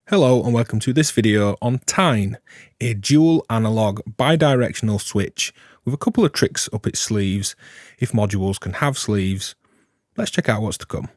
Hello and welcome to this video on Tain, a dual analog bidirectional switch with a couple of tricks up its sleeves if modules can have sleeves. Let's check out what's to come.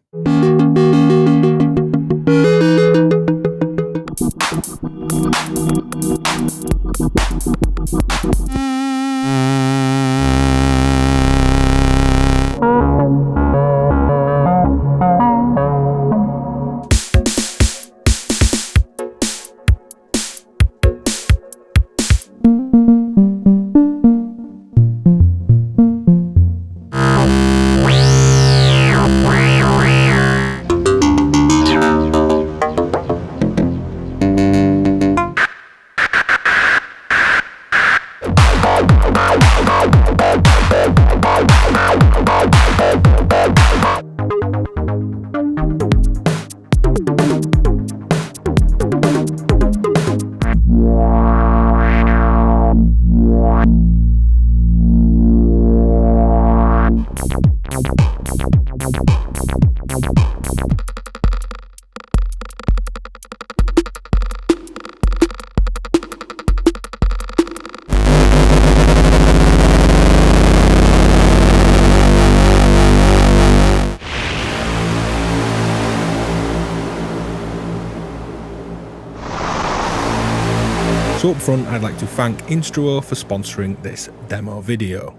So up front, I'd like to thank Instruo for sponsoring this demo video.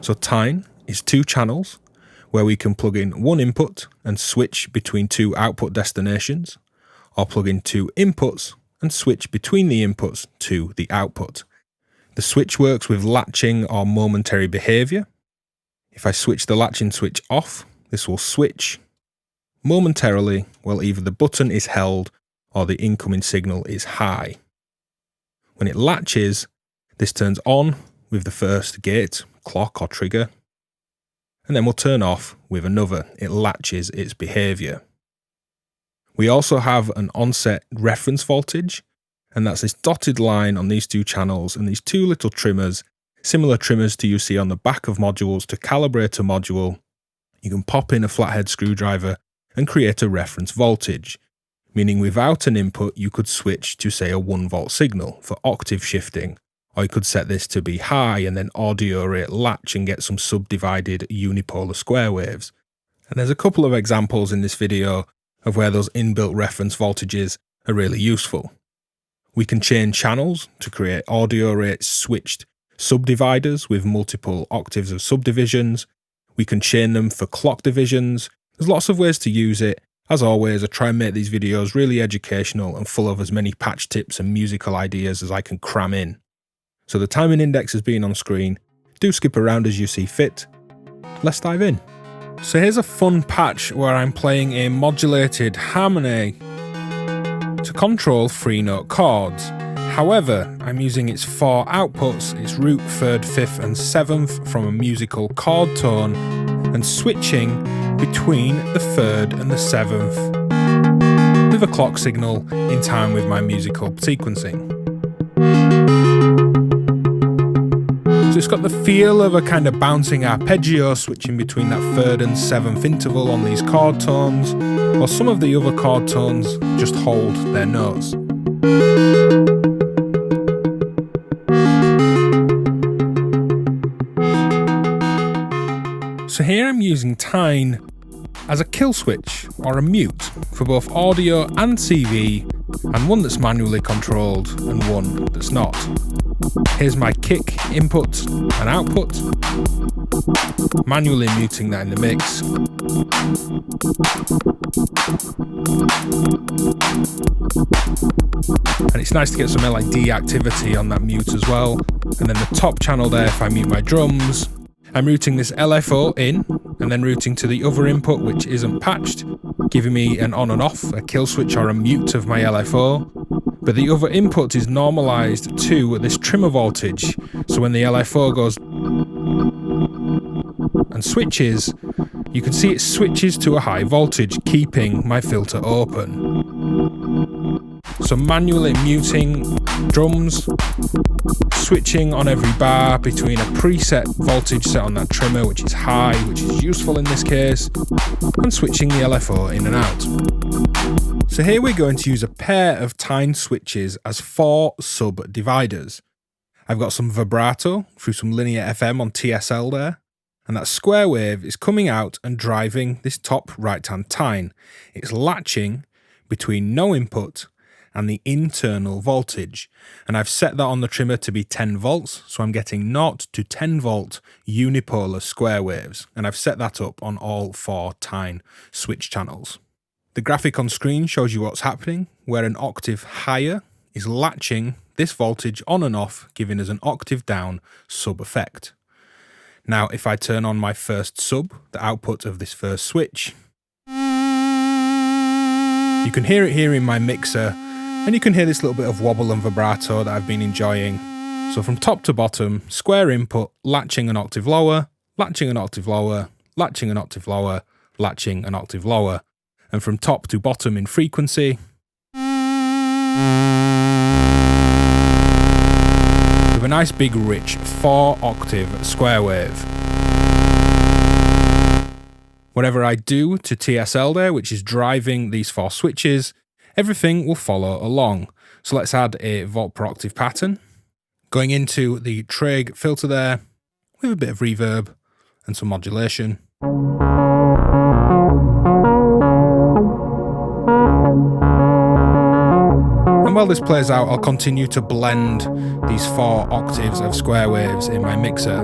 So Tain is two channels where we can plug in one input and switch between two output destinations, or plug in two inputs and switch between the inputs to the output. The switch works with latching or momentary behaviour. If I switch the latching switch off, this will switch momentarily while either the button is held or the incoming signal is high. When it latches, this turns on with the first gate, clock or trigger, and then will turn off with another. It latches its behaviour. We also have an onset reference voltage, and that's this dotted line on these two channels and these two little trimmers, similar trimmers to you see on the back of modules to calibrate a module. You can pop in a flathead screwdriver and create a reference voltage, meaning without an input you could switch to say a 1 volt signal for octave shifting, or you could set this to be high and then audio rate latch and get some subdivided unipolar square waves. And there's a couple of examples in this video of where those inbuilt reference voltages are really useful. We can chain channels to create audio rate switched subdividers with multiple octaves of subdivisions. We can chain them for clock divisions. There's lots of ways to use it. As always, I try and make these videos really educational and full of as many patch tips and musical ideas as I can cram in. So the timing index has been on screen. Do skip around as you see fit. Let's dive in. So here's a fun patch where I'm playing a modulated harmony to control 3-note chords. However, I'm using its 4 outputs, its root, 3rd, 5th and 7th from a musical chord tone, and switching between the 3rd and the 7th with a clock signal in time with my musical sequencing. So it's got the feel of a kind of bouncing arpeggio switching between that 3rd and 7th interval on these chord tones, while some of the other chord tones just hold their notes. So here I'm using Tain as a kill switch or a mute for both audio and CV, and one that's manually controlled and one that's not. Here's my kick input and output, manually muting that in the mix. And it's nice to get some LID activity on that mute as well. And then the top channel there, if I mute my drums, I'm routing this LFO in and then routing to the other input which isn't patched, giving me an on and off, a kill switch or a mute of my LFO. But the other input is normalised to this trimmer voltage, so when the LFO goes and switches, you can see it switches to a high voltage, keeping my filter open. So manually muting drums, switching on every bar between a preset voltage set on that trimmer, which is high, which is useful in this case, and switching the LFO in and out. So here we're going to use a pair of Tain switches as 4 sub-dividers. I've got some vibrato through some linear FM on TSL there, and that square wave is coming out and driving this top right-hand Tain. It's latching between no input and the internal voltage, and I've set that on the trimmer to be 10 volts, so I'm getting 0 to 10 volt unipolar square waves, and I've set that up on all 4 Tain switch channels. The graphic on screen shows you what's happening, where an octave higher is latching this voltage on and off, giving us an octave down sub effect. Now, if I turn on my first sub, the output of this first switch, you can hear it here in my mixer, and you can hear this little bit of wobble and vibrato that I've been enjoying. So from top to bottom, square input, latching an octave lower, latching an octave lower, latching an octave lower, latching an octave lower. And from top to bottom in frequency, with a nice big rich 4 octave square wave. Whatever I do to TSL there, which is driving these 4 switches, everything will follow along. So let's add a volt per octave pattern, going into the Traeg filter there, with a bit of reverb and some modulation. And while this plays out, I'll continue to blend these 4 octaves of square waves in my mixer.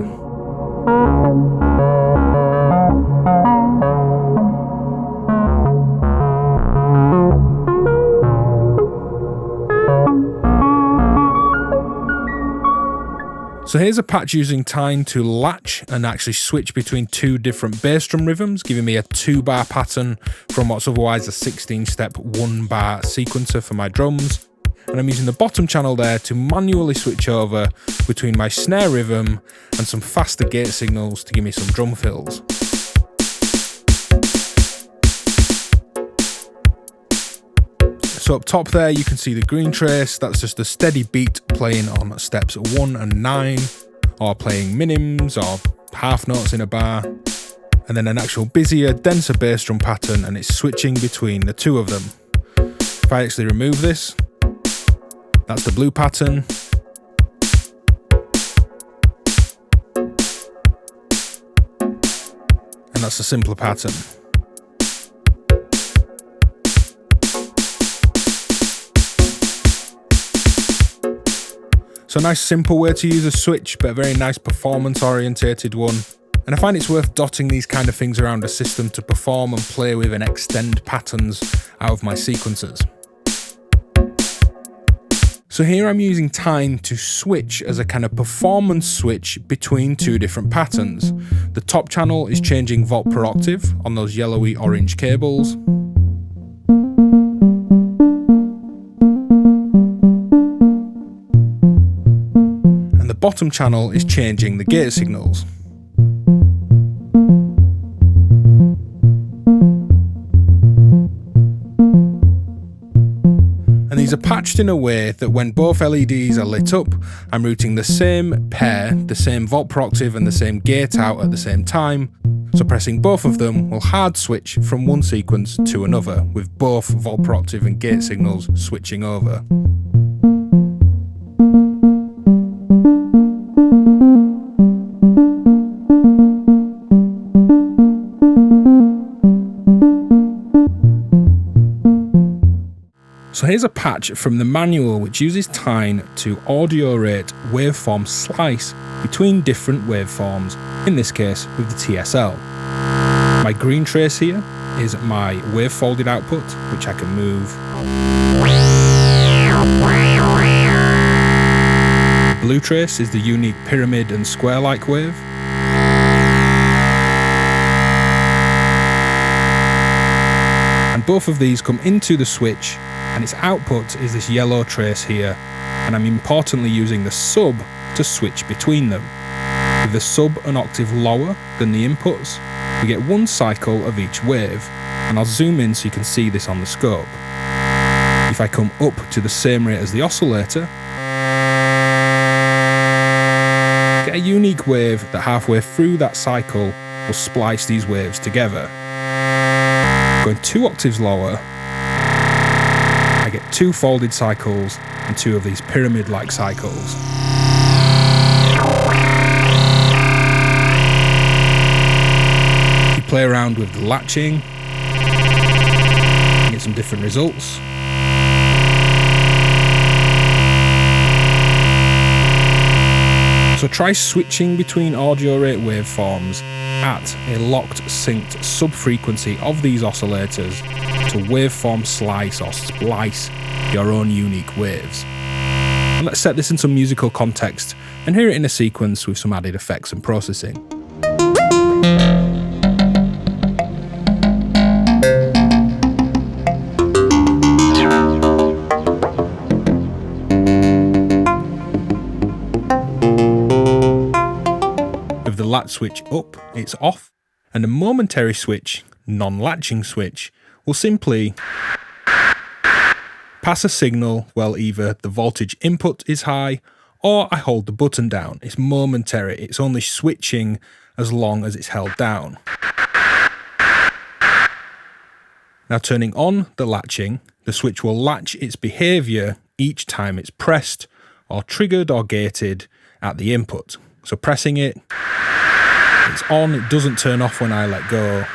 So here's a patch using Tain to latch and actually switch between 2 different bass drum rhythms, giving me a 2-bar pattern from what's otherwise a 16-step 1-bar sequencer for my drums. And I'm using the bottom channel there to manually switch over between my snare rhythm and some faster gate signals to give me some drum fills. So up top there you can see the green trace, that's just a steady beat playing on steps 1 and 9, or playing minims or half notes in a bar, and then an actual busier, denser bass drum pattern, and it's switching between the 2 of them. If I actually remove this, that's the blue pattern. And that's a simpler pattern. So a nice simple way to use a switch, but a very nice performance orientated one. And I find it's worth dotting these kind of things around a system to perform and play with and extend patterns out of my sequences. So here I'm using Tain to switch as a kind of performance switch between 2 different patterns. The top channel is changing volt per octave on those yellowy orange cables. And the bottom channel is changing the gate signals. These are patched in a way that when both LEDs are lit up, I'm routing the same pair, the same volt per octave and the same gate out at the same time, so pressing both of them will hard switch from one sequence to another, with both volt per octave and gate signals switching over. So here's a patch from the manual which uses Tain to audio rate waveform slice between different waveforms, in this case with the TSL. My green trace here is my wave folded output, which I can move. Blue trace is the unique pyramid and square-like wave. And both of these come into the switch, and its output is this yellow trace here, and I'm importantly using the sub to switch between them. With the sub an octave lower than the inputs, we get 1 cycle of each wave, and I'll zoom in so you can see this on the scope. If I come up to the same rate as the oscillator, get a unique wave that halfway through that cycle will splice these waves together. Going 2 octaves lower, I get 2 folded cycles and 2 of these pyramid-like cycles. If you play around with the latching, you get some different results. So try switching between audio rate waveforms at a locked synced sub-frequency of these oscillators to waveform slice or splice your own unique waves. And let's set this in some musical context and hear it in a sequence with some added effects and processing. With the latch switch up, it's off, and the momentary switch, non-latching switch, will simply pass a signal while either the voltage input is high or I hold the button down. It's momentary, it's only switching as long as it's held down. Now turning on the latching, the switch will latch its behaviour each time it's pressed or triggered or gated at the input. So pressing it, it's on, it doesn't turn off when I let go,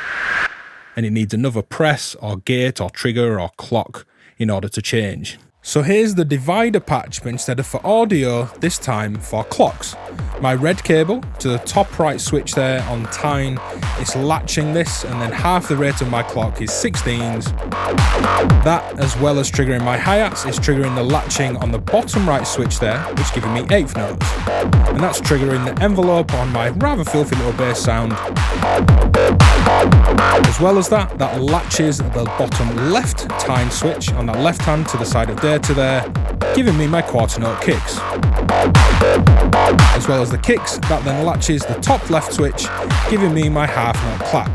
and it needs another press or gate or trigger or clock in order to change. So here's the divider patch, but instead of for audio, this time for clocks. My red cable to the top right switch there on Tain is latching this, and then half the rate of my clock is 16s. That, as well as triggering my hi-hats, is triggering the latching on the bottom right switch there, which is giving me 8th notes. And that's triggering the envelope on my rather filthy little bass sound. As well as that latches the bottom left Tain switch on that left hand to the side of data there, giving me my quarter note kicks. As well as the kicks, that then latches the top left switch, giving me my half note clap.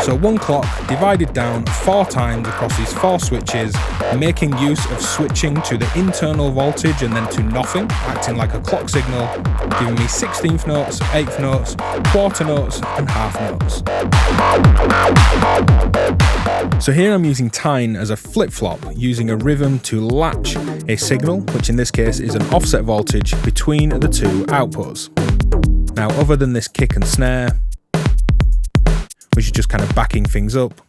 So one clock divided down 4 times across these 4 switches, making use of switching to the internal voltage and then to nothing, acting like a clock signal, giving me 16th notes, 8th notes, quarter notes and half notes. So here I'm using Tain as a flip-flop, using a rhythm to latch a signal, which in this case is an offset voltage between the 2 outputs. Now, other than this kick and snare, which is just kind of backing things up,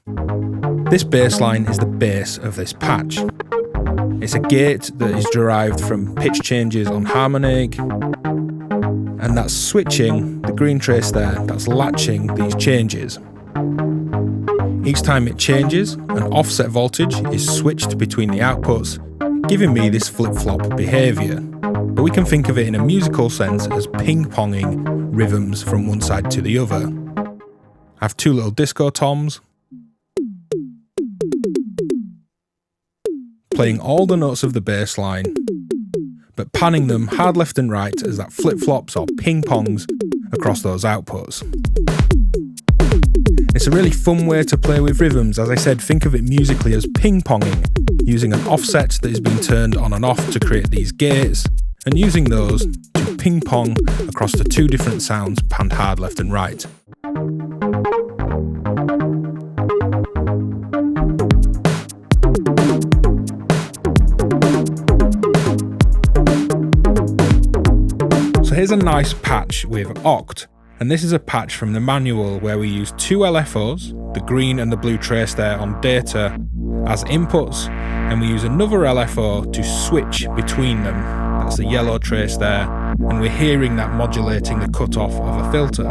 this bass line is the base of this patch. It's a gate that is derived from pitch changes on harmony, and that's switching, the green trace there, that's latching these changes. Each time it changes, an offset voltage is switched between the outputs, giving me this flip-flop behaviour. But we can think of it in a musical sense as ping-ponging rhythms from one side to the other. I have 2 little disco toms, playing all the notes of the bass line, but panning them hard left and right as that flip-flops or ping-pongs across those outputs. It's a really fun way to play with rhythms. As I said, think of it musically as ping-ponging, using an offset that is being turned on and off to create these gates, and using those to ping-pong across the 2 different sounds panned hard left and right. So here's a nice patch with oct. And this is a patch from the manual where we use 2 LFOs, the green and the blue trace there on data, as inputs, and we use another LFO to switch between them. That's the yellow trace there, and we're hearing that modulating the cutoff of a filter.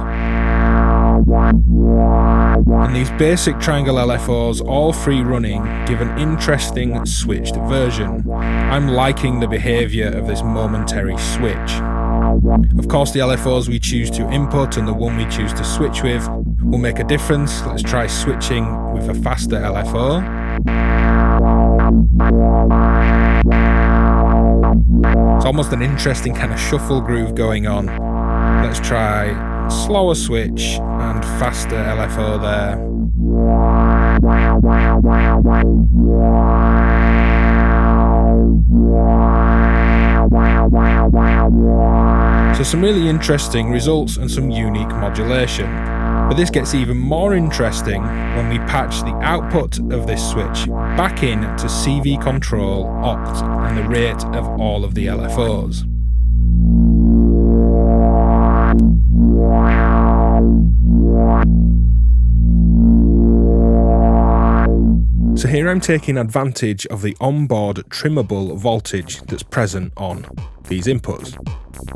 And these basic triangle LFOs, all free running, give an interesting switched version. I'm liking the behaviour of this momentary switch. Of course, the LFOs we choose to input and the one we choose to switch with will make a difference. Let's try switching with a faster LFO. It's almost an interesting kind of shuffle groove going on. Let's try slower switch and faster LFO there. So some really interesting results and some unique modulation. But this gets even more interesting when we patch the output of this switch back in to CV control, oct, and the rate of all of the LFOs. So here I'm taking advantage of the onboard trimmable voltage that's present on these inputs.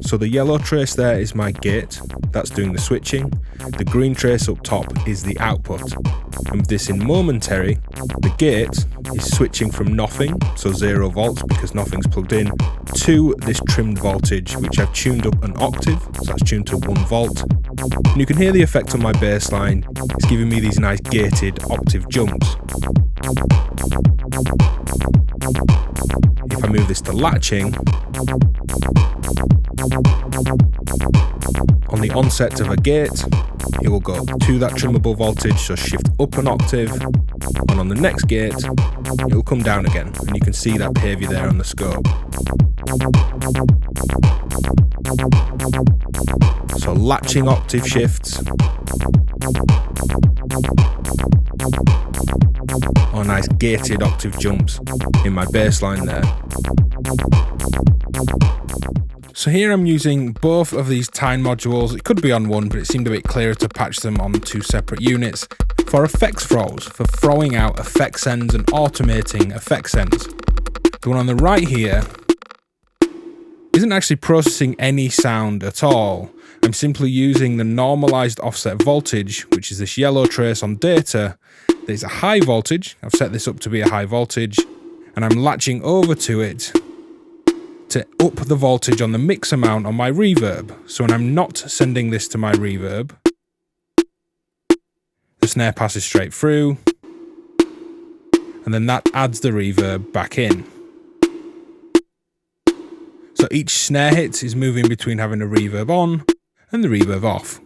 So the yellow trace there is my gate, that's doing the switching. The green trace up top is the output. And with this in momentary, the gate is switching from nothing, so 0 volts because nothing's plugged in, to this trimmed voltage, which I've tuned up an octave, so that's tuned to 1 volt. And you can hear the effect on my bass line, it's giving me these nice gated octave jumps. If I move this to latching, on the onset of a gate, it will go to that trimmable voltage, so shift up an octave, and on the next gate, it will come down again, and you can see that behaviour there on the scope. So latching octave shifts, or nice gated octave jumps in my bass line there. So here I'm using both of these Tain modules. It could be on one, but it seemed a bit clearer to patch them on 2 separate units for effects throws, for throwing out effect sends and automating effect sends. The one on the right here isn't actually processing any sound at all. I'm simply using the normalised offset voltage, which is this yellow trace on data. There's a high voltage. I've set this up to be a high voltage, and I'm latching over to it to up the voltage on the mix amount on my reverb. So when I'm not sending this to my reverb, the snare passes straight through, and then that adds the reverb back in. So each snare hit is moving between having a reverb on and the reverb off.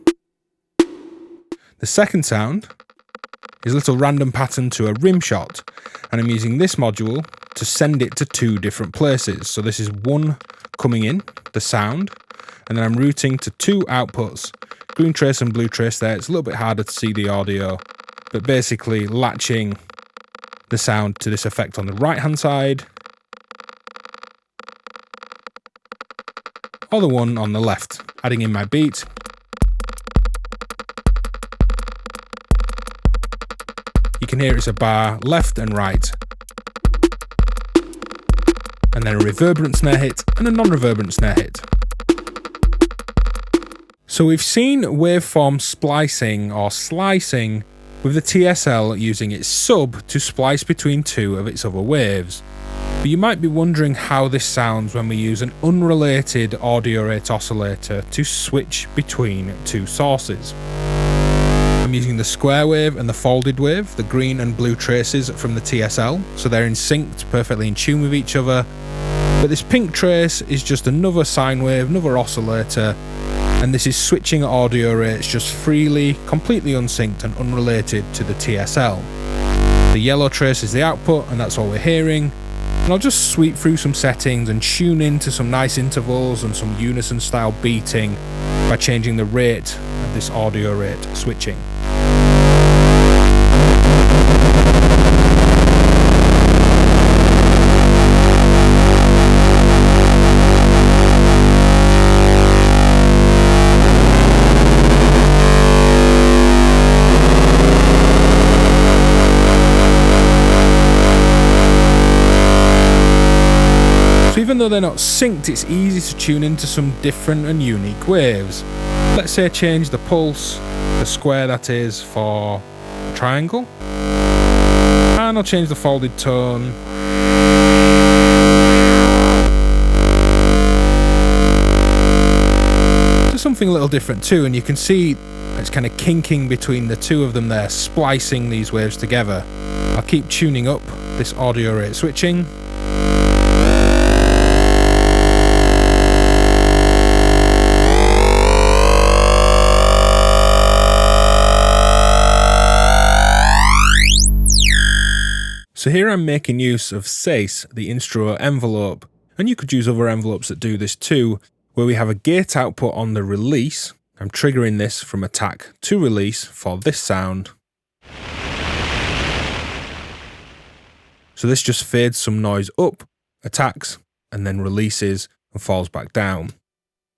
The second sound is a little random pattern to a rim shot, and I'm using this module to send it to 2 different places. So this is one coming in, the sound, and then I'm routing to 2 outputs, green trace and blue trace there. It's a little bit harder to see the audio, but basically latching the sound to this effect on the right hand side, or the one on the left, adding in my beat. You can hear it's a bar left and right, and then a reverberant snare hit and a non-reverberant snare hit. So we've seen waveform splicing or slicing with the TSL using its sub to splice between 2 of its other waves. But you might be wondering how this sounds when we use an unrelated audio rate oscillator to switch between 2 sources. I'm using the square wave and the folded wave, the green and blue traces from the TSL, so they're in sync, perfectly in tune with each other. But this pink trace is just another sine wave, another oscillator, and this is switching audio rates just freely, completely unsynced and unrelated to the TSL. The yellow trace is the output, and that's all we're hearing. And I'll just sweep through some settings and tune into some nice intervals and some unison style beating by changing the rate of this audio rate switching. So even though they're not synced, it's easy to tune into some different and unique waves. Let's say I change the pulse, the square that is, for a triangle, and I'll change the folded tone to something a little different too, and you can see it's kind of kinking between the 2 of them there, splicing these waves together. I'll keep tuning up this audio rate switching. So here I'm making use of Ceis, the Instruo envelope, and you could use other envelopes that do this too, where we have a gate output on the release. I'm triggering this from attack to release for this sound. So this just fades some noise up, attacks, and then releases and falls back down.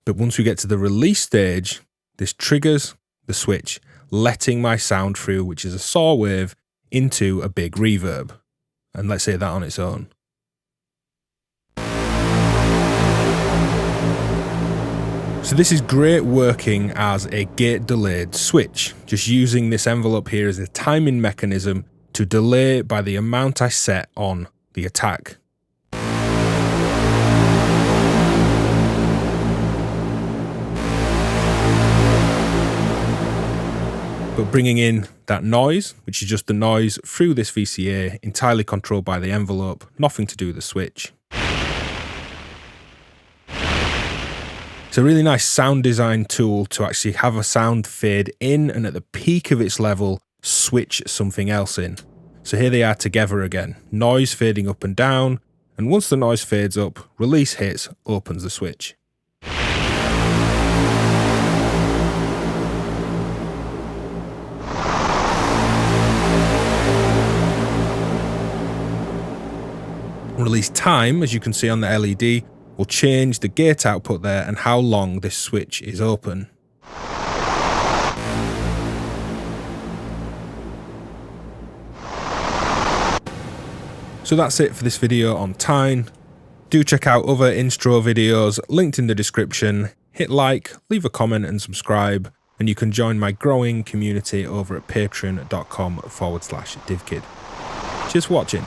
But once we get to the release stage, this triggers the switch, letting my sound through, which is a saw wave, into a big reverb. And let's hear that on its own. So this is great working as a gate delayed switch, just using this envelope here as a timing mechanism to delay by the amount I set on the attack. But bringing in that noise, which is just the noise through this VCA, entirely controlled by the envelope, nothing to do with the switch. It's a really nice sound design tool to actually have a sound fade in and at the peak of its level, switch something else in. So here they are together again, noise fading up and down, and once the noise fades up, release hits, opens the switch. Release time, as you can see on the LED, will change the gate output there and how long this switch is open. So that's it for this video on Tain. Do check out other Instruo videos linked in the description. Hit like, leave a comment and subscribe, and you can join my growing community over at patreon.com/DivKid. Cheers for watching.